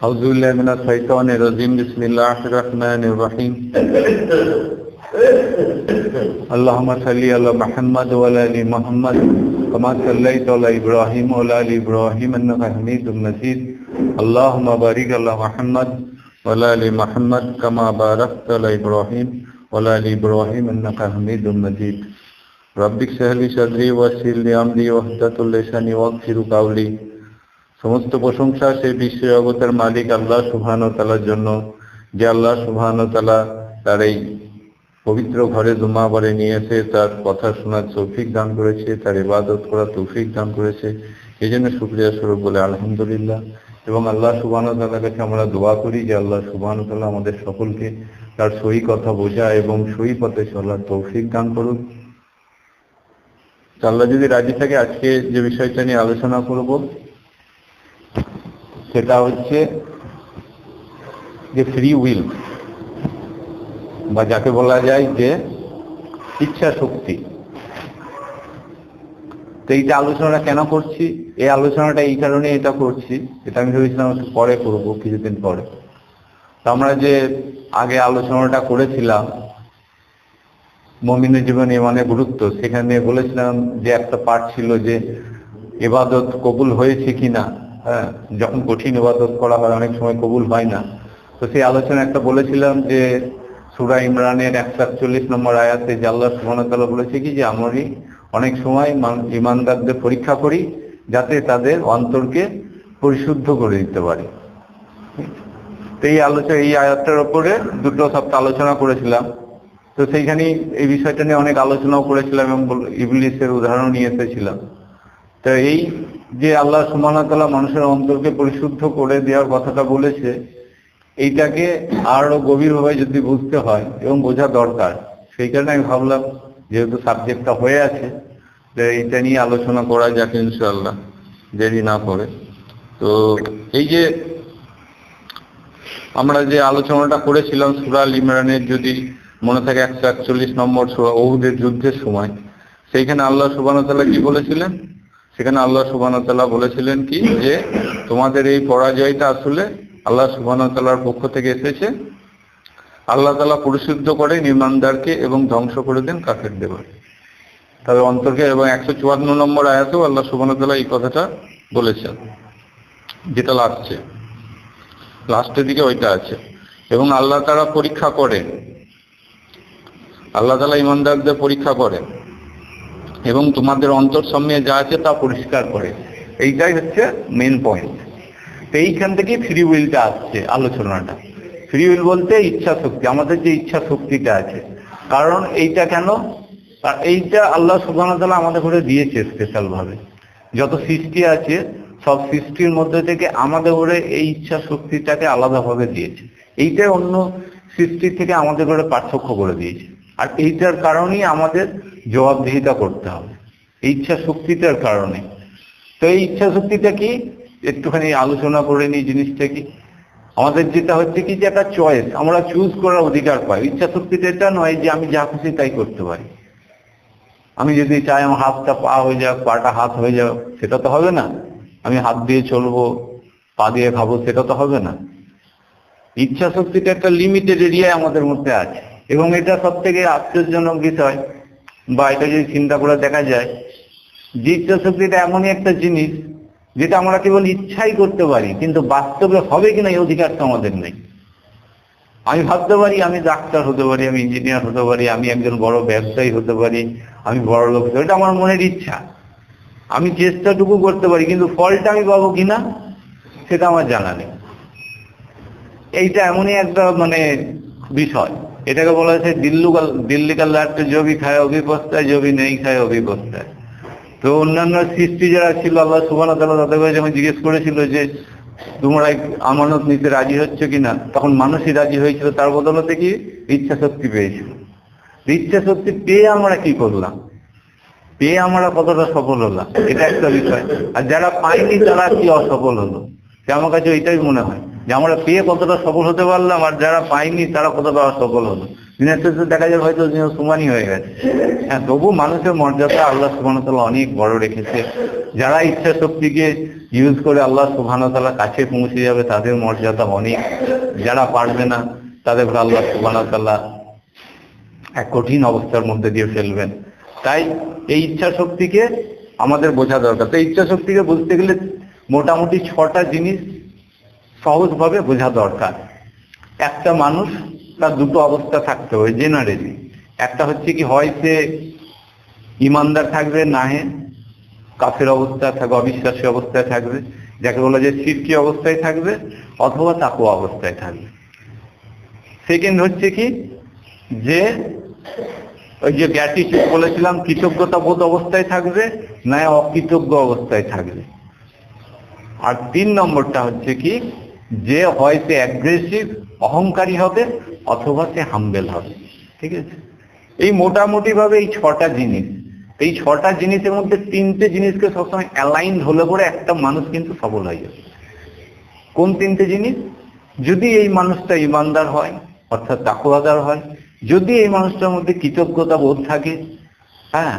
আউযু বিল্লাহি মিনাশ শাইতানির রাজিম। বিসমিল্লাহির রহমানির রহিম। আল্লাহুম্মা সাল্লি আলা মুহাম্মাদ ওয়া আলা আলি মুহাম্মাদ কামা সাল্লাইতা আলা ইব্রাহিম ওয়া আলা আলি ইব্রাহিম ইন্নাকা হামিদুম মাজিদ। আল্লাহুম্মা বারিক আলা মুহাম্মাদ ওয়া আলা আলি মুহাম্মাদ কামা বারাকতা আলা ইব্রাহিম ওয়া আলা আলি ইব্রাহিম ইন্নাকা হামিদুম মাজিদ। রাব্বি ইশরাহ লি সাদরি ওয়া ইয়াসসির লি আমরি ওয়াহলুল লিসানি ওয়াগফির কাওলি। সমস্ত প্রশংসা সেই বিশ্ব জগতের মালিক আল্লাহ সুবহানাহু ওয়া তাআলার জন্য, যে আল্লাহ সুবহানাহু ওয়া তাআলা তার এই পবিত্র ঘরে জুমা বারে নিয়ে এসে তার কথা শোনার তৌফিক দান করেছে, তার ইবাদত করার তৌফিক দান করেছে। এই জন্য শুকরিয়া স্বরূপ বলে আলহামদুলিল্লাহ। এবং আল্লাহ সুবহানাহু ওয়া তাআলার কাছে আমরা দোয়া করি যে আল্লাহ সুবহানাহু ওয়া তাআলা আমাদের সকলকে তার সহি কথা বোঝা এবং সহি পথে চলার তৌফিক দান করুন। আল্লাহ যদি রাজি থাকে, আজকে যে বিষয়টা নিয়ে আলোচনা করব সেটা হচ্ছে যে ফ্রি উইল, বা যাকে বলা যায় যে ইচ্ছা শক্তি। তো এইটা আলোচনাটা কেন করছি, এই আলোচনাটা এই কারণে এটা করছি, এটা আমি ভেবেছিলাম একটু পরে করবো, কিছুদিন পরে। তো আমরা যে আগে আলোচনাটা করেছিলাম মুমিনের জীবনে ইমানের গুরুত্ব, সেখানে বলেছিলাম যে একটা পার্ট ছিল যে ইবাদত কবুল হয়েছে কিনা। হ্যাঁ, যখন কঠিন ইবাদত করা হয় অনেক সময় কবুল হয় না। তো সেই আলোচনা একটা বলেছিলাম যে সূরা ইমরানের 141 নম্বর আয়াতে যে আল্লাহ সুবহানাহু ওয়া তাআলা বলেছে কি যে আমি অনেক সময় ঈমানদারদের পরীক্ষা করি যাতে তাদের অন্তরকে পরিশুদ্ধ করে দিতে পারি। তো এই আয়াতটার উপরে দুটো সপ্তাহ আলোচনা করেছিলাম। তো সেইখানে এই বিষয়টা নিয়ে অনেক আলোচনাও করেছিলাম এবং ইবলিসের উদাহরণ নিয়ে এসেছিলাম। তো এই যে আল্লাহ সুবহানাহু ওয়া তাআলা মানুষের অন্তরকে পরিশুদ্ধ করে দেওয়ার কথাটা বলেছে, এইটাকে আরো গভীরভাবে যদি বুঝতে হয় এবং বোঝা দরকার, সেই কারণে আমি ভাবলাম যেহেতু সাবজেক্টটা হয়ে আছে এইটা নিয়ে আলোচনা করা যাক ইনশাআল্লাহ, দেরি না করে। তো এই যে আমরা যে আলোচনাটা করেছিলাম সূরা আল ইমরানের, যদি মনে থাকে 141 নম্বর সূরা উহুদের যুদ্ধের সময়, সেইখানে আল্লাহ সুবহানাহু ওয়া তাআলা কি বলেছিলেন? সেখানে আল্লাহ সুবহানাহু ওয়া তাআলা বলেছিলেন কি যে তোমাদের এই পরাজয়টা আসলে আল্লাহ সুবহানাহু ওয়া তাআলার পক্ষ থেকে এসেছে। আল্লাহ তাআলা পরিশুদ্ধ করেন ঈমানদারকে এবং ধ্বংস করে দেন কাফেরদের তবে অন্তরকে। এবং 154 নম্বর আয়াতেও আল্লাহ সুবহানাহু ওয়া তাআলা এই কথাটা বলেছেন, যেটা লাস্টের দিকে ওইটা আছে। এবং আল্লাহ তাআলা পরীক্ষা করেন, আল্লাহ তাআলা ঈমানদারদের পরীক্ষা করেন এবং তোমাদের অন্তর সামনে যা আছে তা পরিষ্কার করে। এইটাই হচ্ছে মেইন পয়েন্ট। তো এইখান থেকে ফ্রি উইলটা আসছে আলোচনাটা। ফ্রি উইল বলতে ইচ্ছা শক্তি, আমাদের যে ইচ্ছা শক্তিটা আছে। কারণ এইটা কেন, এইটা আল্লাহ সুবহানাহু ওয়া তাআলা আমাদের ঘরে দিয়েছে স্পেশাল ভাবে। যত সৃষ্টি আছে সব সৃষ্টির মধ্যে থেকে আমাদের ঘরে এই ইচ্ছা শক্তিটাকে আলাদাভাবে দিয়েছে। এইটাই অন্য সৃষ্টির থেকে আমাদের ঘরে পার্থক্য করে দিয়েছে। আর এইটার কারণেই আমাদের জবাবদিহিতা করতে হবে, এই ইচ্ছা শক্তিটার কারণে। তো এই ইচ্ছা শক্তিটা কি একটুখানি আলোচনা করে নিই জিনিসটা কি। আমাদের যেটা হচ্ছে কি যে একটা চয়েস, আমরা চুজ করার অধিকার পাই। ইচ্ছা শক্তিটা এটা নয় যে আমি যা খুশি তাই করতে পারি। আমি যদি চাই আমার হাতটা পা হয়ে যাক, পাটা হাত হয়ে যাক, সেটা তো হবে না। আমি হাত দিয়ে চলবো, পা দিয়ে খাবো, সেটা তো হবে না। ইচ্ছা শক্তিটা একটা লিমিটেড এরিয়ায় আমাদের মধ্যে আছে। এবং এটা সব থেকে আশ্চর্যজনক বিষয়, বা এটা যদি চিন্তা করে দেখা যায় যে ইচ্ছা শক্তিটা এমনই একটা জিনিস যেটা আমরা কেবল ইচ্ছাই করতে পারি, কিন্তু বাস্তবে হবে কিনা এই অধিকারটা আমাদের নেই। আমি ভাবতে পারি আমি ডাক্তার হতে পারি, আমি ইঞ্জিনিয়ার হতে পারি, আমি একজন বড় ব্যবসায়ী হতে পারি, আমি বড় লোক হতে পারি, এটা আমার মনের ইচ্ছা। আমি চেষ্টাটুকু করতে পারি, কিন্তু ফলটা আমি পাবো কিনা সেটা আমার জানা নেই। এইটা এমনই একটা বিষয়। এটাকে বলা হয়েছে দিল্লি কা লাট্টু जो भी खाए वो भी पछताए, जो भी नहीं खाए वो भी पछताए। তো অন্যান্য সৃষ্টি যারা ছিল আল্লাহ সুবহানাহু ওয়া তাআলা তাদের যখন জিজ্ঞেস করেছিল যে তোমরা আমানত নিতে রাজি হচ্ছ কিনা, তখন মানুষই রাজি হয়েছিল। তার বদলতে কি ইচ্ছা শক্তি পেয়েছিল। ইচ্ছা শক্তি পেয়ে আমরা কি করলাম, পেয়ে আমরা কতটা সফল হলাম, এটা একটা বিষয়। আর যারা পাইনি তারা কি অসফল হলো, আমার কাছে এটাই মনে হয় যে আমরা পেয়ে কতটা সফল হতে পারলাম, আর যারা পাইনি তারা কতটা অসফল হলো। দিনের শেষে দেখা যায় হয়তো সমানই হয়ে গেছে। হ্যাঁ, তবু মানুষের মর্যাদা আল্লাহ সুবহানাহু ওয়া তাআলা অনেক বড় রেখেছে। যারা ইচ্ছা শক্তিকে ইউজ করে আল্লাহ সুবহানাহু ওয়া তাআলার কাছে পৌঁছে যাবে তাদের মর্যাদা অনেক, যারা পারবে না তাদের উপর আল্লাহ সুবহানাহু ওয়া তাআলা এক কঠিন অবস্থার মধ্যে দিয়ে ফেলবেন। তাই এই ইচ্ছা শক্তিকে আমাদের বোঝা দরকার। তো ইচ্ছা শক্তিকে বুঝতে গেলে মোটামুটি 6টা জিনিস সহজভাবে বোঝা দরকার। একটা মানুষ তার দুটো অবস্থা থাকতে হবে জেনারেলি। একটা হচ্ছে কি, হয় সে ইমানদার থাকবে, না হে কাফের অবস্থায় থাকবে, অবিশ্বাসী অবস্থায় থাকবে, যাকে বলা যায় শিরকি অবস্থায় থাকবে, অথবা তাকওয়া অবস্থায় থাকবে। সেকেন্ড হচ্ছে কি, যে ওই যে গ্র্যাটিটিউড বলেছিলাম, কৃতজ্ঞতা বোধ অবস্থায় থাকবে, না অকৃতজ্ঞ অবস্থায় থাকবে। আর 3 নম্বরটা হচ্ছে কি, যে হয় সে অ্যাগ্রেসিভ অহংকারী হবে, অথবা সে হাম্বেল হবে। ঠিক আছে, এই মোটামুটি ভাবে এই 6টা জিনিস, এই 6টা জিনিসের মধ্যে 3টে জিনিসকে সবসময় অ্যালাইন হলে পরে একটা মানুষ কিন্তু সফল হয়ে যাবে। কোন 3টে জিনিস? যদি এই মানুষটা ইমানদার হয়, অর্থাৎ তাকওয়াদার হয়, যদি এই মানুষটার মধ্যে কৃতজ্ঞতা বোধ থাকে, হ্যাঁ,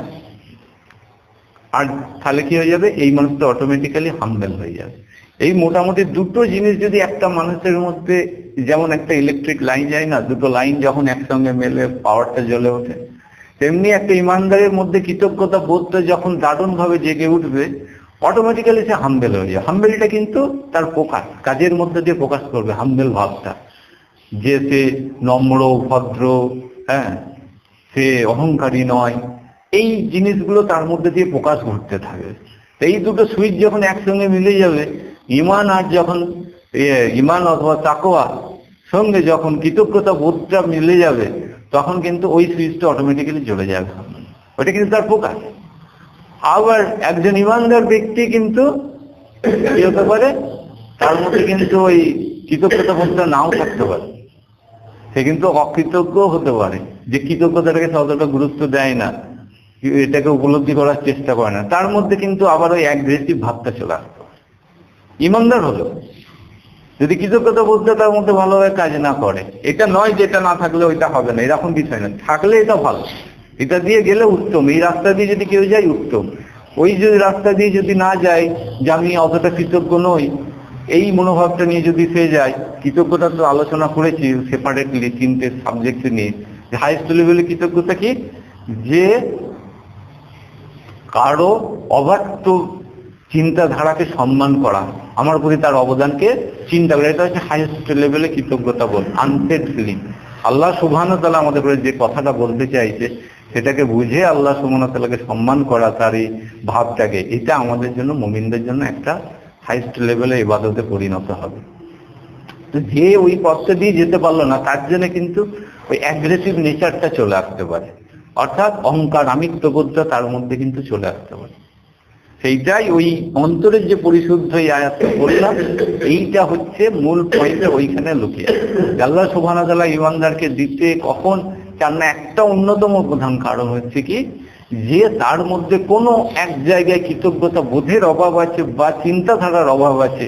আর তাহলে কি হয়ে যাবে, এই মানুষটা অটোমেটিক্যালি হাম্বেল হয়ে যাবে। এই মোটামুটি দুটো জিনিস যদি একটা মানুষের মধ্যে, যেমন একটা ইলেকট্রিক লাইন যায় না, দুটো লাইন যখন একসঙ্গে মেলে পাওয়ারটা জ্বলে ওঠে, তেমনি একটা ইমানদারের মধ্যে কৃতজ্ঞতা বোধটা যখন দারুণ ভাবে জেগে উঠবে, অটোমেটিক্যালি সে হাম্বেল হয়ে যায়। হাম্বেলটা কিন্তু তার প্রকাশ, কাজের মধ্যে দিয়ে প্রকাশ করবে হাম্বেল ভাবটা, যে সে নম্র ভদ্র, হ্যাঁ, সে অহংকারী নয়, এই জিনিসগুলো তার মধ্যে দিয়ে প্রকাশ ঘটতে থাকবে। এই দুটো সুইচ যখন একসঙ্গে মিলে যাবে, ইমান আর যখন ইমান অথবা তাকওয়া সঙ্গে যখন কৃতজ্ঞতা বোধটা মিলে যাবে, তখন কিন্তু ওই সুইচটা অটোমেটিক্যালি জ্বলে যাবে, ওটা কিন্তু তার প্রকাশ। আবার একজন ইমানদার ব্যক্তি কিন্তু কি হতে পারে, তার মধ্যে কিন্তু ওই কৃতজ্ঞতা বোধটা নাও থাকতে পারে, সে কিন্তু অকৃতজ্ঞ হতে পারে, যে কৃতজ্ঞতাটাকে ততটা গুরুত্ব দেয় না, এটাকে উপলব্ধি করার চেষ্টা করে না, তার মধ্যে কিন্তু আবার ওই অ্যাগ্রেসিভ ভাবটা চলে আসতো। ইমানদার হলো যদি কৃতজ্ঞতা বোধটা তার মধ্যে ভালোভাবে কাজ না করে, এটা নয় যে এটা না থাকলে ওইটা হবে না, এরকম বিষয় না, থাকলে এটা ভালো, এটা দিয়ে গেলে উত্তম, এই রাস্তা দিয়ে যদি কেউ যায় উত্তম। ওই যদি রাস্তা দিয়ে যদি না যায়, যে আমি অতটা কৃতজ্ঞ নই, এই মনোভাবটা নিয়ে যদি সে যায়, কৃতজ্ঞতা তো আলোচনা করেছি সেপারেটলি 3টে সাবজেক্ট নিয়ে। হাইয়েস্ট লেভেলে কৃতজ্ঞতা কি, যে কারো অবাধ্য চিন্তাধারাকে সম্মান করা, আমার প্রতি তার অবদানকে চিন্তা করে, এটা হচ্ছে হাইয়েস্ট লেভেলে কৃতজ্ঞতা বোধ, আনসেড ফিলিং। আল্লাহ সুবহানাহু ওয়া তাআলা আমাদের যে কথাটা বলতে চাইছে, সেটাকে বুঝে আল্লাহ সুবহানাহু ওয়া তাআলাকে সম্মান করা, তার এই ভাবটাকে, এটা আমাদের জন্য, মুমিনদের জন্য একটা হাইয়েস্ট লেভেলে ইবাদতে পরিণত হবে। তো যে ওই পথটা দিয়ে যেতে পারলো না, তার জন্য কিন্তু ওই অ্যাগ্রেসিভ নেচারটা চলে আসতে পারে, অর্থাৎ অহংকার আমিত্ববোধটা তার মধ্যে কিন্তু চলে আসতে পারে। সেইটাই ওই অন্তরের যে পরিশুদ্ধ এই আয়াতটা বললাম, এইটা হচ্ছে মূল পয়েন্টে ওইখানে লুকিয়ে। আল্লাহ সুবহানাহু ওয়া তাআলা ইমানদারকে দিতে কখন চান না, একটা অন্যতম প্রধান কারণ হচ্ছে কি, যে তার মধ্যে কোনো এক জায়গায় কৃতজ্ঞতা বোধের অভাব আছে বা চিন্তাধারার অভাব আছে,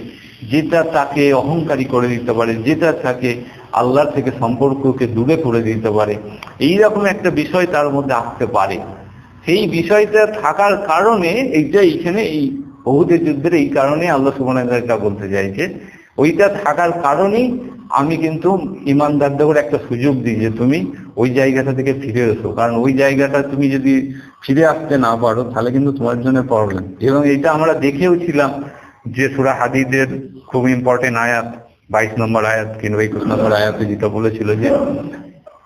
যেটা তাকে অহংকারী করে দিতে পারে, যেটা তাকে আল্লাহর থেকে সম্পর্ককে দূরে করে দিতে পারে, এইরকম একটা বিষয় তার মধ্যে আসতে পারে। সেই বিষয়টা থাকার কারণে এইখানে এই উহুদের যুদ্ধের এই কারণে আল্লাহ সুবহানাহু ওয়া তাআলা বলতে চাইছে, ওইটা থাকার কারণেই আমি কিন্তু ইমানদারদের একটা সুযোগ দিই যে তুমি ওই জায়গাটা থেকে ফিরে এসো, কারণ ওই জায়গাটা তুমি যদি ফিরে আসতে না পারো তাহলে কিন্তু তোমার জন্য প্রবলেম। এবং এটা আমরা দেখেও ছিলাম যে সূরা হাদীদের খুব ইম্পর্টেন্ট আয়াত 22 নম্বর আয়াত কিংবা 21 নম্বর আয়াতে যেটা বলেছিল যে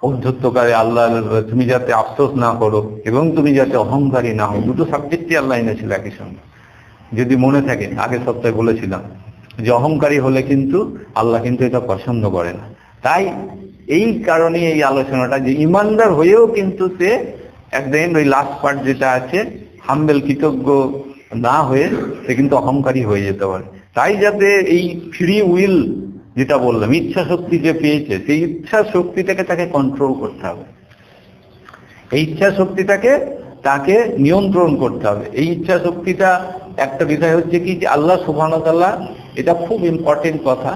অধ্যত্তকারে আল্লাহ তুমি যাতে আফসোস না করো এবং তুমি যাতে অহংকারী না হও, দুটো সাবজেক্টই আল্লাহ এনেছিল একই সঙ্গে। যদি মনে থাকে আগের সপ্তাহে বলেছিলাম যে অহংকারী হলে কিন্তু আল্লাহ কিন্তু এটা পছন্দ করে না। তাই এই কারণে এই আলোচনাটা যে ইমানদার হয়েও কিন্তু সে একদিন ওই লাস্ট পার্ট যেটা আছে, হাম্বেল কৃতজ্ঞ না হয়ে সে কিন্তু অহংকারী হয়ে যেতে পারে। তাই যাতে এই ফ্রি উইল যেটা বললাম, ইচ্ছা শক্তি যে পেয়েছে, সেই ইচ্ছা শক্তিটাকে তাকে কন্ট্রোল করতে হবে, এই ইচ্ছা শক্তিটাকে তাকে নিয়ন্ত্রণ করতে হবে। এই ইচ্ছা শক্তিটা একটা বিষয় হচ্ছে কি, যে আল্লাহ সুবহানাহু ওয়া তাআলা, এটা খুব ইম্পর্টেন্ট কথা,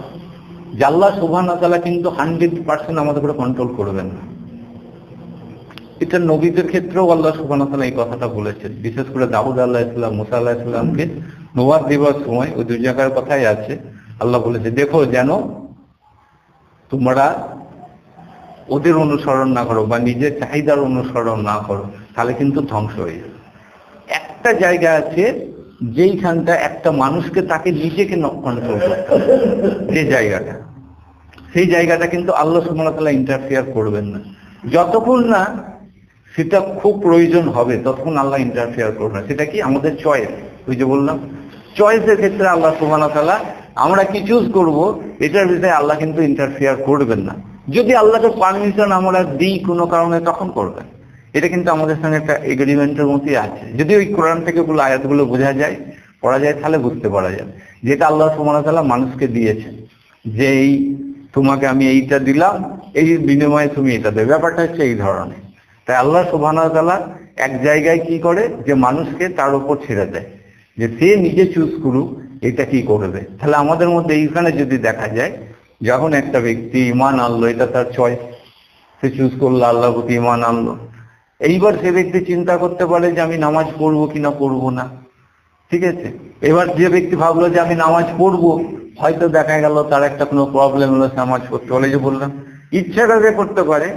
যে আল্লাহ সুবহানাহু ওয়া তাআলা কিন্তু 100% আমাদের উপরে কন্ট্রোল করবেন না। এটা নবীদের ক্ষেত্রেও আল্লাহ সুবহানাহু ওয়া তাআলা এই কথাটা বলেছেন। বিশেষ করে দাউদ আলাইহিস সালাম, মুসা আলাইহিস সালামকে নোয়াহ দিবার সময় ওই দুই জায়গার কথাই আছে। আল্লাহ বলেছে দেখো যেন তোমরা ওদের অনুসরণ না করো বা নিজের চাহিদার অনুসরণ না করো, তাহলে কিন্তু ধ্বংস হয়ে যাবে। একটা জায়গা আছে যেইখানটা একটা মানুষকে তাকে নিজেকে কন্ট্রোল করতে হবে, যে জায়গাটা, সেই জায়গাটা কিন্তু আল্লাহ সুবহানাহু ওয়া তাআলা ইন্টারফিয়ার করবেন না। যতক্ষণ না সেটা খুব প্রয়োজন হবে ততক্ষণ আল্লাহ ইন্টারফিয়ার করবে না। সেটা কি? আমাদের চয়েস। ওই যে বললাম চয়েসের ক্ষেত্রে আল্লাহ সুবহানাহু ওয়া তাআলা আমরা কি চুজ করবো এটার বিষয়ে আল্লাহ কিন্তু ইন্টারফিয়ার করবেন না। যদি আল্লাহকে পারমিশন আমরা দিই কোনো কারণে তখন করবেন। এটা কিন্তু আমাদের সঙ্গে একটা এগ্রিমেন্টের মতোই আছে। যদি ওই কোরআন থেকে গুলো আয়াতগুলো বোঝা যায়, পড়া যায়, তাহলে বুঝতে পারা যায় যেটা আল্লাহ সুবহানাহু ওয়া তাআলা মানুষকে দিয়েছেন, যে এই তোমাকে আমি এইটা দিলাম, এই বিনিময়ে তুমি এটা দেবে। ব্যাপারটা হচ্ছে এই ধরনের। তাই আল্লাহ সুবহানাহু ওয়া তাআলা এক জায়গায় কি করে, যে মানুষকে তার উপর ছেড়ে দেয়, যে সে নিজে চুজ করুক এটা কি করবে। তাহলে আমাদের মধ্যে এইখানে যদি দেখা যায়, যখন একটা ব্যক্তি ঈমান আনলো, এটা তার চয়েস, সে চুজ করলো, আল্লাহর প্রতি ঈমান আনলো। এইবার সে ব্যক্তি চিন্তা করতে পারে যে আমি নামাজ পড়বো কিনা পড়বো না, ঠিক আছে। এবার যে ব্যক্তি ভাবলো যে আমি নামাজ পড়বো, হয়তো দেখা গেল তার একটা কোনো প্রবলেম হলো, সে নামাজ পড়তে হলে, যে বললাম ইচ্ছাটা সে করতে পারে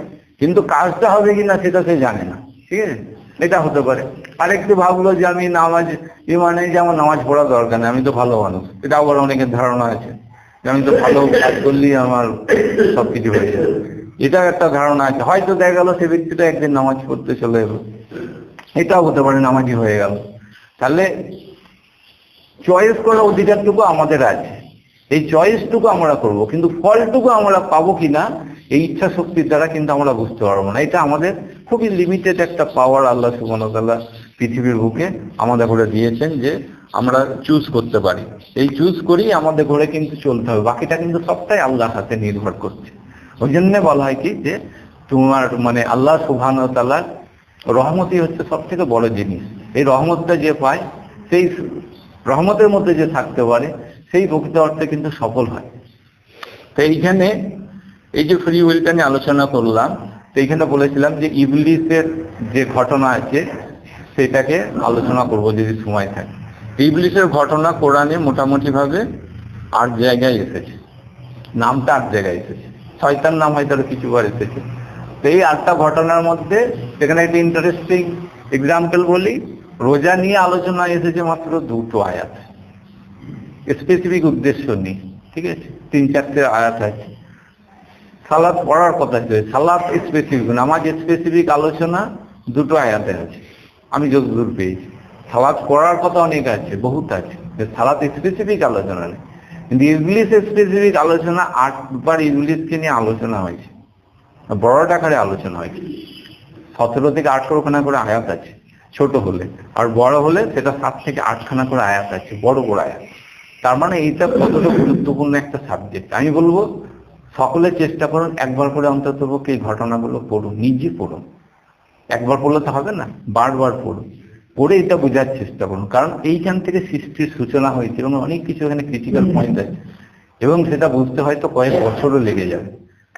কিন্তু কাজটা হবে কিনা সেটা সে জানে না, ঠিক আছে, এটা হতে পারে। আরেকটু ভাবলো যে আমি নামাজ মানে যে আমার নামাজ পড়া দরকার নেই, আমি তো ভালো মানুষ, এটা আবার অনেকের ধারণা আছে যে আমি তো ভালো কাজ করলেই আমার সবকিছু হয়ে যাবে, এটা একটা ধারণা আছে। হয়তো দেখা গেল সে ব্যক্তিটা একদিন নামাজ পড়তে চলে এলো, এটাও হতে পারে, নামাজি হয়ে গেল। তাহলে চয়েস করার অধিকারটুকু আমাদের আছে, এই চয়েসটুকু আমরা করব, কিন্তু ফলটুকু আমরা পাবো কিনা এই ইচ্ছা শক্তির দ্বারা কিন্তু আমরা বুঝতে পারবো না। এটা আমাদের খুবই লিমিটেড একটা পাওয়ার আল্লাহ সুবহানাহু ওয়া তাআলা পৃথিবীর বুকে আমাদের ঘরে দিয়েছেন, যে আমরা চুজ করতে পারি। এই চুজ করেই আমাদের ঘরে কিন্তু চলতে হবে, বাকিটা কিন্তু সবটাই আল্লাহর হাতে নির্ভর করছে। ওই জন্য বলা হয় কি, যে তোমার মানে আল্লাহ সুবহানাহু ওয়া তাআলার রহমতই হচ্ছে সব থেকে বড় জিনিস। এই রহমতটা যে পায়, সেই রহমতের মধ্যে যে থাকতে পারে, সেই প্রকৃত অর্থে কিন্তু সফল হয়। তো এইখানে এই যে ফ্রি উইলটা নিয়ে আলোচনা করলাম, তো এইখানে বলেছিলাম যে ইবলিসের যে ঘটনা আছে সেটাকে আলোচনা করব যদি সময় থাকে। ইবলিসের ঘটনা কোরআনে মোটামুটি ভাবে 8 জায়গায় এসেছে, নামটা 8 জায়গায় এসেছে, শয়তান নাম হয়তো কিছুবার এসেছে। তো এই 8টা ঘটনার মধ্যে সেখানে একটা ইন্টারেস্টিং এক্সাম্পল বলি, রোজা নিয়ে আলোচনা এসেছে মাত্র 2টো আয়াত, স্পেসিফিক উদ্দেশ্য নেই, ঠিক আছে, 3-4টে আয়াত আছে। সালাত পড়ার কথা ছিল, সালাত স্পেসিফিক, নামাজ স্পেসিফিক আলোচনা 2টো আয়াতে আছে আমি যতদূর পেয়েছি। সালাত পড়ার কথা অনেক আছে, বহুত আছে, সালাত স্পেসিফিক আলোচনা নেই। কিন্তু ইবলিস স্পেসিফিক আলোচনা 8বার ইবলিসকে নিয়ে আলোচনা হয়েছে, বড় আকারে আলোচনা হয়েছে। 17 থেকে 18খানা করে আয়াত আছে ছোট হলে, আর বড় হলে সেটা 7 থেকে 8খানা করে আয়াত আছে, বড় বড় আয়াত। তার মানে এইটা কতটা গুরুত্বপূর্ণ একটা সাবজেক্ট। আমি বলবো সকলে চেষ্টা করুন একবার করে অন্তত এই ঘটনাগুলো পড়ুন, নিজে পড়ুন। একবার পড়লে তো হবে না, বারবার পড়ুন, পড়ে এটা বোঝার চেষ্টা করুন। কারণ এইখান থেকে সৃষ্টির সূচনা হয়েছে এবং অনেক কিছু এখানে ক্রিটিক্যাল পয়েন্ট আছে, এবং সেটা বুঝতে হয়তো কয়েক বছরও লেগে যাবে।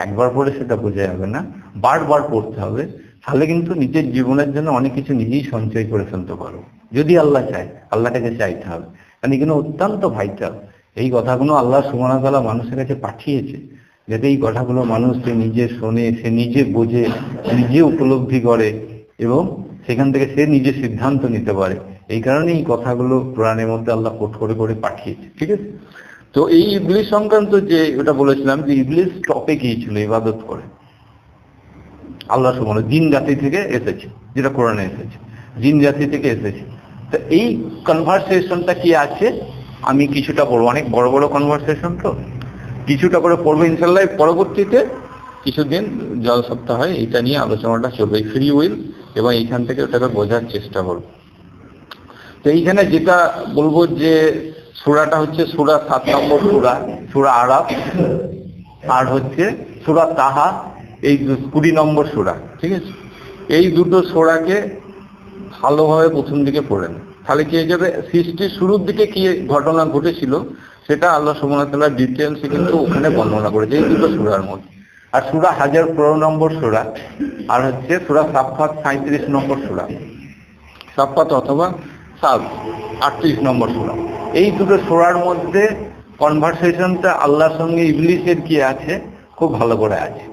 একবার পড়ে সেটা বোঝা যাবে না, বারবার পড়তে হবে। তাহলে কিন্তু নিজের জীবনের জন্য অনেক কিছু নিজেই সঞ্চয় করে ফেলতে পারবো, যদি আল্লাহ চায়। আল্লাহর কাছে চাইতে হবে, কারণ এগুলো অত্যন্ত ভাইটাল। এই কথাগুলো আল্লাহ সুবহানাহু ওয়া তাআলা মানুষের কাছে পাঠিয়েছে, যাতে এই কথাগুলো মানুষ সে নিজে শোনে, সে নিজে বোঝে, নিজে উপলব্ধি করে, এবং সেখান থেকে সে নিজে সিদ্ধান্ত নিতে পারে। এই কারণে এই কথাগুলো কোরআনের মধ্যে আল্লাহ কোট করে করে পাঠিয়েছে, ঠিক আছে। তো এই ইবলিস সংক্রান্ত যে ওটা বলেছিলাম, যে ইবলিস টপে গিয়েছিল ইবাদত করে, আল্লাহ সুবহানাহু জিন জাতি থেকে এসেছে, যেটা কোরআনে এসেছে, জিন জাতি থেকে এসেছে। তো এই কনভারসেশনটা কি আছে আমি কিছুটা পড়বো, অনেক বড় বড় কনভারসেশন, তো কিছুটা করে পড়বো ইনশাআল্লাহ। পরবর্তীতে কিছুদিন জল সপ্তাহ হয় এটা নিয়ে আলোচনাটা চলবে, ফ্রি উইল, এবং এইখান থেকে ওটাকে বোঝার চেষ্টা করব। তো এইখানে যেটা বলবো যে সূরাটা হচ্ছে সূরা 7 নম্বর সূরা, সূরা আরাফ, আর হচ্ছে সূরা তাহা, এই 20 নম্বর সূরা, ঠিক আছে। এই দুটো সূরাকে ভালোভাবে প্রথম দিকে পড়েন, তাহলে কি হয়ে যাবে, সৃষ্টির শুরুর দিকে কি ঘটনা ঘটেছিল সেটা আল্লাহ সুবহানাহু ওয়া তাআলা ডিটেইলসে কিন্তু ওখানে বর্ণনা করেছে এই দুটো সূরার মধ্যে। আর সূরা হাজর 15 নম্বর সূরা, আর হচ্ছে সূরা সাফফাত 37 নম্বর সূরা, সাফফাত অথবা সাফ 38 নম্বর সূরা। এই দুটো সূরার মধ্যে কনভারসেশনটা আল্লাহর সঙ্গে ইবলিসের কি আছে খুব ভালো করে আছে।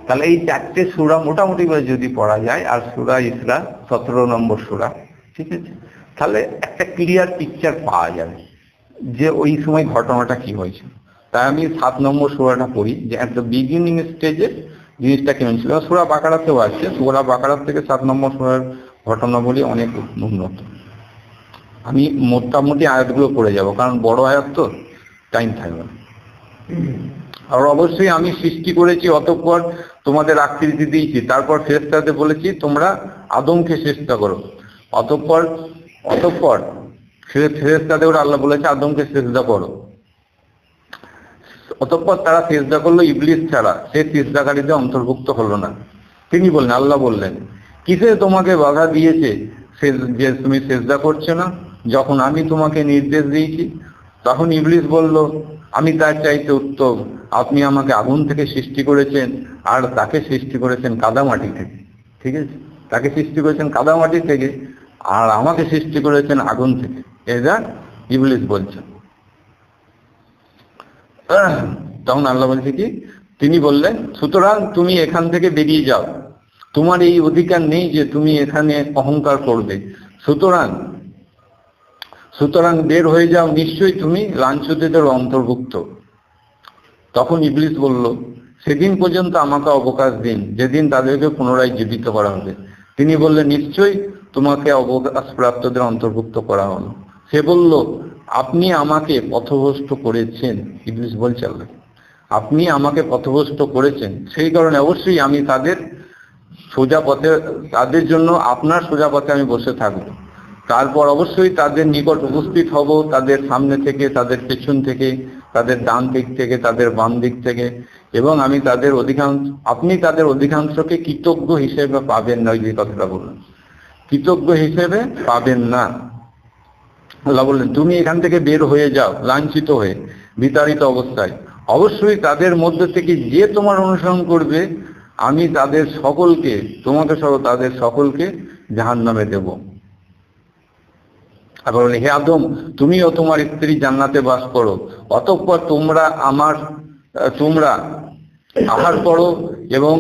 তাহলে এই 4টে সূরা মোটামুটি যদি পড়া যায়, আর সূরা ইসরা 17 নম্বর সূরা, ঠিক আছে, তাহলে একটা ক্লিয়ার পিকচার পাওয়া যাবে যে ওই সময় ঘটনাটা কি হয়েছে। তাই আমি 7 নম্বর সূরাটা পড়ি, যে এট দ্য বিগিনিং স্টেজে জিনিসটা কেমন ছিল। সূরা বাকারাতেও আছে, সূরা বাকারাত থেকে 7 নম্বর সূরার ঘটনাবলী অনেক উন্নত। আমি মোটামুটি আয়াতগুলো পড়ে যাব, কারণ বড় আয়াত তো টাইম থাকবে না। আর অবশ্যই আমি সৃষ্টি করেছি, অতঃপর তোমাদের আকৃতি দিয়েছি, তারপর ফেরেশতাদের বলেছি তোমরা আদমকে চেষ্টা করো, অতঃপর ফেরেশতাদের আল্লাহ বলেছে আদমকে সিজদা করো, অতঃপর তারা সিজদা করলো ইবলিস ছাড়া, সে সিজদাকারীদের অন্তর্ভুক্ত হলো না। তিনি বললেন, আল্লাহ বললেন, কিসে তোমাকে বাধা দিয়েছে যে তুমি সিজদা করছো না, যখন আমি তোমাকে নির্দেশ দিয়েছি? তখন ইবলিস বলল, আমি তার চাইতে উত্তম, আপনি আমাকে আগুন থেকে সৃষ্টি করেছেন, আর তাকে সৃষ্টি করেছেন কাদামাটি থেকে। ঠিক আছে, তাকে সৃষ্টি করেছেন কাদামাটি থেকে, আর আমাকে সৃষ্টি করেছেন আগুন থেকে। এটা ইবলিস বলছেন। তখন আল্লাহ বলছে কি, তিনি বললেন, সুতরাং তুমি এখান থেকে বেরিয়ে যাও, তোমার এই অধিকার নেই যে তুমি এখানে অহংকার করবে, সুতরাং বের হয়ে যাও, নিশ্চয়ই তুমি লাঞ্ছিতদের অন্তর্ভুক্ত। তখন ইবলিস বলল, সেদিন পর্যন্ত আমাকে অবকাশ দিন, যেদিন তাদেরকে পুনরায় জীবিত করা হবে। তিনি বললেন, নিশ্চয়ই তোমাকে অবকাশপ্রাপ্তদের অন্তর্ভুক্ত করা হলো। সে বলল, আপনি আমাকে পথভ্রষ্ট করেছেন। ইবলিস বলছে, আল্লাহ আপনি আমাকে পথভ্রষ্ট করেছেন, সেই কারণে অবশ্যই আমি তাদের সোজা পথে, তাদের জন্য আপনার সোজা পথে আমি বসে থাকবো। তারপর অবশ্যই তাদের নিকট উপস্থিত হব, তাদের সামনে থেকে, তাদের পেছন থেকে, তাদের ডান দিক থেকে, তাদের বাম দিক থেকে, এবং আমি তাদের আপনি তাদের অধিকাংশকে কৃতজ্ঞ হিসেবে পাবেন না। ওই যে কথাটা বললেন, কৃতজ্ঞ হিসেবে পাবেন না। আল্লাহ বললেন, তুমি এখান থেকে বের হয়ে যাও, লাঞ্ছিত হয়ে, বিতাড়িত অবস্থায়। অবশ্যই তাদের মধ্যে থেকে যে তোমার অনুসরণ করবে, আমি তাদের সকলকে, তোমাকে সহ তাদের সকলকে জাহান্নামে দেব। আবার বলে, হে আদম, তুমিও তোমার স্ত্রী জান্নাতে বাস করো, অতঃপর তোমরা আহার করো এবং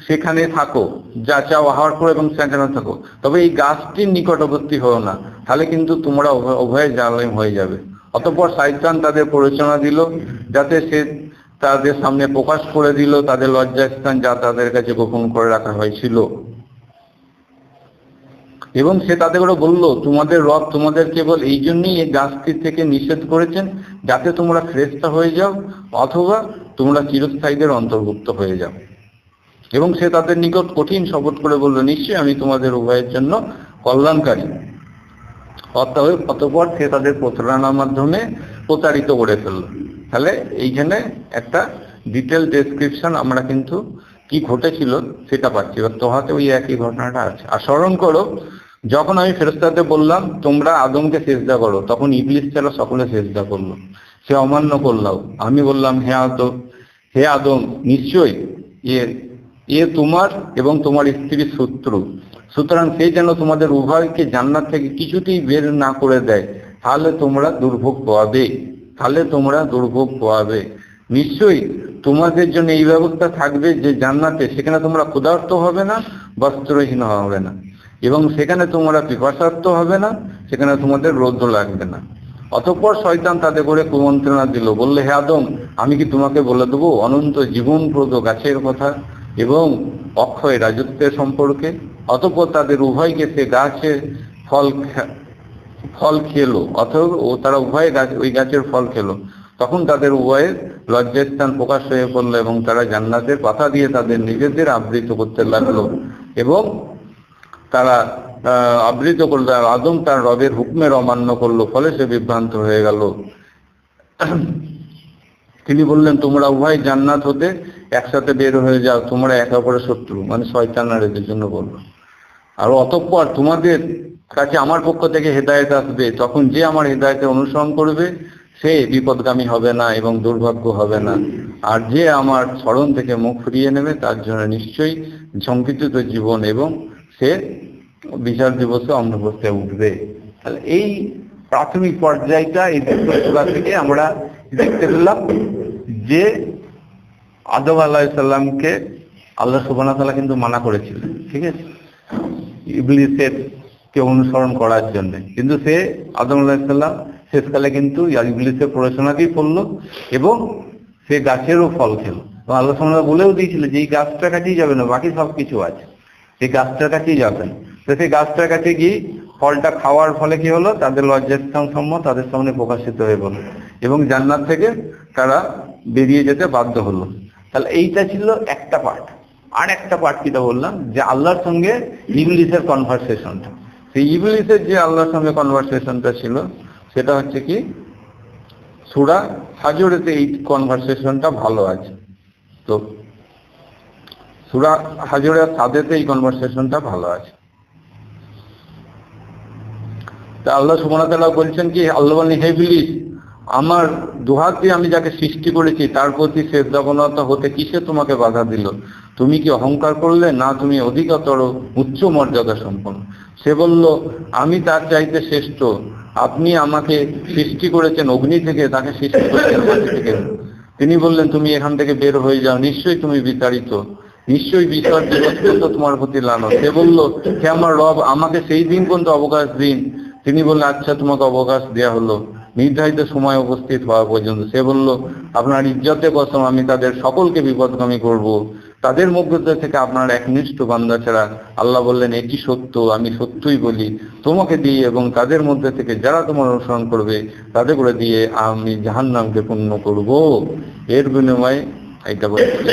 সেখানে থাকো, যা চাও আহার করো এবং সেখানে থাকো, তবে এই গাছটির নিকটবর্তী হও না, তাহলে কিন্তু তোমরা উভয়ে জালিম হয়ে যাবে। অতঃপর শয়তান তাদের প্ররোচনা দিল, যাতে সে তাদের সামনে প্রকাশ করে দিল তাদের লজ্জাস্থান, যা তাদের কাছে গোপন করে রাখা হয়েছিল। এবং সে তাদেরও বলল, তোমাদের রব তোমাদের কেবল এই জন্যই এই গাছটি থেকে নিষেধ করেছেন, যাতে তোমরা ফেরেশতা হয়ে যাও, অথবা তোমরা চিরস্থায়ীদের অন্তর্ভুক্ত হয়ে যাও। এবং সে তাদের নিকট কঠিন শপথ করে বলল, নিশ্চয়ই আমি তোমাদের উভয়ের জন্য কল্যাণকারী। অতঃপর সে তাদের প্রতারণার মাধ্যমে প্রতারিত করে ফেলল। তাহলে এইখানে একটা ডিটেল ডেসক্রিপশন আমরা কিন্তু কি ঘটেছিল সেটা পাচ্ছি। এবার তোহাতে ওই একই ঘটনাটা আছে। আর স্মরণ করো, যখন আমি ফেরেশতাদের বললাম তোমরা আদমকে সিজদা করো, তখন ইবলিস ছাড়া সকলে সিজদা করলো, সে অমান্য করলো। আমি বললাম, হে আদম, নিশ্চয়ই এ তোমার এবং তোমার স্ত্রীর শত্রু, সুতরাং সে যেন তোমাদের উভয়কে জান্নাত থেকে কিছুতেই বের না করে দেয়, তাহলে তোমরা দুর্ভোগ পাবে। নিশ্চয়ই তোমাদের জন্য এই ব্যবস্থা থাকবে যে জান্নাতে, সেখানে তোমরা ক্ষুধার্ত হবে না, বস্ত্রহীন হবে না, এবং সেখানে তোমরা পিপাসার্ত হবে না, সেখানে তোমাদের রোদ লাগবে না। অতঃপর শয়তান তাদের করে কুমন্ত্রণা দিল, বললে, হে আদম, আমি কি তোমাকে বলে দেবো অনন্ত জীবনপ্রদ গাছের কথা এবং অক্ষয় রাজত্বের সম্পর্কে? অতঃপর তাদের উভয়কে সে গাছের ফল খেলো, তারা উভয় ওই গাছের ফল খেলো। তখন তাদের উভয়ের লজ্জাস্থান প্রকাশ হয়ে পড়লো, এবং তারা জান্নাতের পাতা দিয়ে তাদের নিজেদের আবৃত করতে লাগলো, এবং তারা আবৃত করলো। আদম তার রবের হুকুমের অমান্য করলো, ফলে সে বিভ্রান্ত হয়ে গেল। তিনি বললেন, তোমরা উভয় জান্নাত হতে একসাথে বের হয়ে যাও, তোমরা একে অপরের শত্রু, মানে শয়তান আর এদের জন্য বললো। আর অতঃপর তোমাদের কাছে আমার পক্ষ থেকে হেদায়েত আসবে, তখন যে আমার হেদায়েতের অনুসরণ করবে সে বিপদগামী হবে না এবং দুর্ভাগ্য হবে না। আর যে আমার স্মরণ থেকে মুখ ফিরিয়ে নেবে তার জন্য নিশ্চয়ই সংকীর্তিত জীবন এবং সে বিচার দিবসে অন্ধপ্রস্থায় উঠবে। তাহলে এই প্রাথমিক পর্যায়টা এই দুটো সূরা থেকে আমরা দেখতে পেলাম যে আদম আলাইহিস সালামকে আল্লাহ সুবহানাহু ওয়া তাআলা কিন্তু মানা করেছিলেন, ঠিক আছে, ইবলিসের কে অনুসরণ করার জন্য। কিন্তু সে আদম আলাইহিস সালাম শেষকালে কিন্তু ইবলিসের প্ররোচনাতেই পড়লো এবং সে গাছেরও ফল খেলো। আল্লাহ সুবহানাহু ওয়া তাআলা বলেও দিয়েছিল যে এই গাছটার কাছেই যাবে না, বাকি সব কিছু আছে, এই গাছটার কাছেই যাবেন। তো সেই গাছটার কাছে গিয়ে ফলটা খাওয়ার ফলে কি হলো, তাদের লজ্জাস্থান সমূহ তাদের সামনে প্রকাশিত হয়ে গেল এবং জান্নাত থেকে তারা বেরিয়ে যেতে বাধ্য হলো। তাহলে এইটা ছিল একটা পার্ট। আর একটা পার্ট কিটা বললাম যে আল্লাহর সঙ্গে ইবলিসের কনভারসেশনটা। সেই ইবলিসের যে আল্লাহর সঙ্গে কনভারসেশনটা ছিল সেটা হচ্ছে কি সূরা হাজরেতে এই কনভারসেশনটা ভালো আছে। তো সূরা হাজরের সাদেতে এই কনভারসেশনটা ভালো আছে। তা আল্লাহ সুবহানাহু ওয়া তাআলা বলছেন কি, আল্লাহ বলেন হে ইবলিস, আমার দুহাত দিয়ে আমি যাকে সৃষ্টি করেছি তার প্রতি শ্রদ্ধাবনত হতে কিসে তোমাকে বাধা দিল? তুমি কি অহংকার করলে, না তুমি অধিকতর উচ্চ মর্যাদা সম্পন্ন? সে বলল, আমি তার চাইতে শ্রেষ্ঠ। আপনি আমাকে সৃষ্টি করেছেন অগ্নি থেকে, তাকে সৃষ্টি করেছেন মাটি থেকে। তিনি বললেন, তুমি এখান থেকে বের হয়ে যাও, নিশ্চয়ই তুমি বিতাড়িত, নিশ্চয়ই বিচার দিবস তো তোমার প্রতি লানত। সে বলল, হে আমার রব, আমাকে সেই দিন পর্যন্ত অবকাশ দিন। তিনি বললেন, আচ্ছা, তোমাকে অবকাশ দেয়া হলো নির্ধারিত সময় উপস্থিত হওয়া পর্যন্ত। সে বলল, আপনার ইজ্জতে কসম, আমি তাদের সকলকে বিপদগামী করব, তাদের মধ্যে থেকে আপনার একনিষ্ঠ বান্দা ছাড়া। আল্লাহ বললেন, এটি সত্য, আমি সত্যই বলি, তোমাকে দিয়ে এবং তাদের মধ্যে থেকে যারা তোমার অনুসরণ করবে তাদের করে দিয়ে আমি জাহান্নামকে পূর্ণ করব। এর বিনিময়ে এটা বলছে,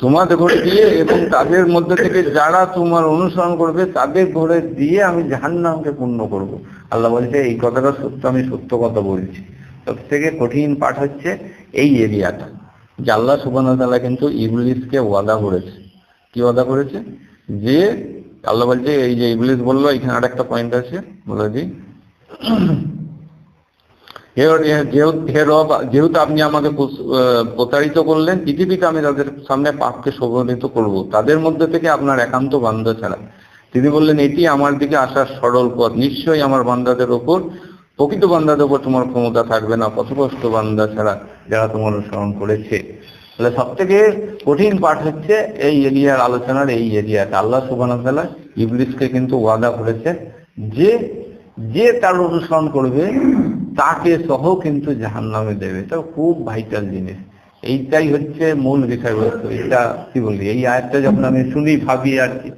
তোমাদের ঘরে দিয়ে এবং তাদের মধ্যে থেকে যারা তোমার অনুসরণ করবে তাদের ঘরে দিয়ে আমি জাহান্নামকে পূর্ণ করব। আল্লাহ বলছে এই কথাটা সত্য, আমি সত্য কথা বলছি। সব থেকে কঠিন পাঠ হচ্ছে এই এরিয়াটা, যে আল্লাহ সুবহানাহু ওয়া তাআলা কিন্তু ইবলিসকে ওয়াদা করেছে। কি ওয়াদা করেছে? যে আল্লাহ বলছে, এই যে ইবলিস বললো, এখানে আরেকটা পয়েন্ট আছে, বলে দিই, হে রব, যেহেতু আপনি আমাকে প্রতারিত করলেন, পৃথিবীতে আমি তাদের সামনে পাপকে শোভিত করব, তাদের মধ্যে থেকে আপনার একান্ত বান্দা ছাড়া। তিনি বললেন, এটি আমার দিকে আসার সরল পথ, নিশ্চয়ই আমার বান্দাদের ওপর, প্রকৃত বান্দাদের উপর তোমার ক্ষমতা থাকবে না পথভ্রষ্ট বান্দা ছাড়া যারা তোমার অনুসরণ করেছে। তাহলে সব থেকে কঠিন পাঠ হচ্ছে এই এরিয়ার আলোচনার এই এরিয়াটা। আল্লাহ সুবহানাহু ওয়া তাআলা ইবলিসকে কিন্তু ওয়াদা করেছে যে যে তার অনুসরণ করবে তাকে সহ কিন্তু জাহান্নামে দেবে। এটা খুব ভাইটাল জিনিস, এইটাই হচ্ছে মূল বিষয়বস্তু। এটা কি বলি, এই আয়াতটা যখন আমি শুনি ভাবি আর কি,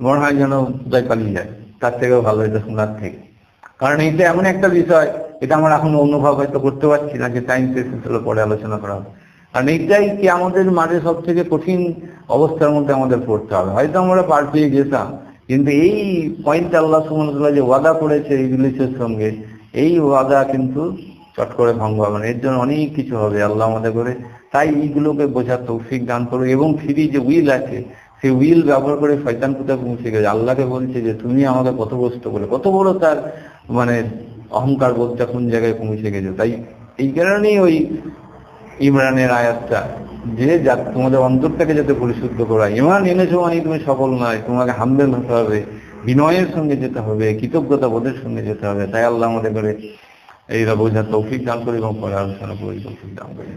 মনে হয় যেন উদয় পালিয়ে যায়, তার থেকেও ভালো এটা শোনার থেকে। কারণ এইটা এমন একটা বিষয়, এটা আমরা এখন অনুভব হয়তো করতে পারছি না, যে টাইম শেষ হলে পরে আলোচনা করা হবে। কারণ এইটাই কি আমাদের মাঝে সব থেকে কঠিন অবস্থার মধ্যে আমাদের পড়তে হবে। হয়তো আমরা পার পেয়ে গেতাম, কিন্তু এই পয়েন্ট আল্লাহ সুবহানাহু ওয়া তাআলা যে ওয়াদা করেছে ইবলিসের সঙ্গে, এই ওয়াদা কিন্তু চট করে ভঙ্গ হবে না, এর জন্য অনেক কিছু হবে আল্লাহ আমাদের করে। তাই এইগুলোকে বোঝার তৌফিক দান করবে। এবং ফ্রি যে উইল আছে, সেই উইল ব্যবহার করে শয়তান কোথায় পৌঁছে গেছে, আল্লাহকে বলছে যে তুমি আমাকে পথভ্রষ্ট করে, কত বড় তার মানে অহংকার বোধটা কোন জায়গায় পৌঁছে গেছে। তাই এই কারণেই ওই ইমরানের আয়াতটা, যে তোমাদের অন্তরটাকে যাতে পরিশুদ্ধ করা, ইমান এনেছো মানে তুমি সফল নয়, তোমাকে হামবেল হতে হবে, বিনয়ের সঙ্গে যেতে হবে, কৃতজ্ঞতা বোধের সঙ্গে যেতে হবে। তাই আল্লাহ আমাদের করে এইটা বোঝার তৌফিক দান করে এবং পরে আলোচনা করে তৌফিক দান করে।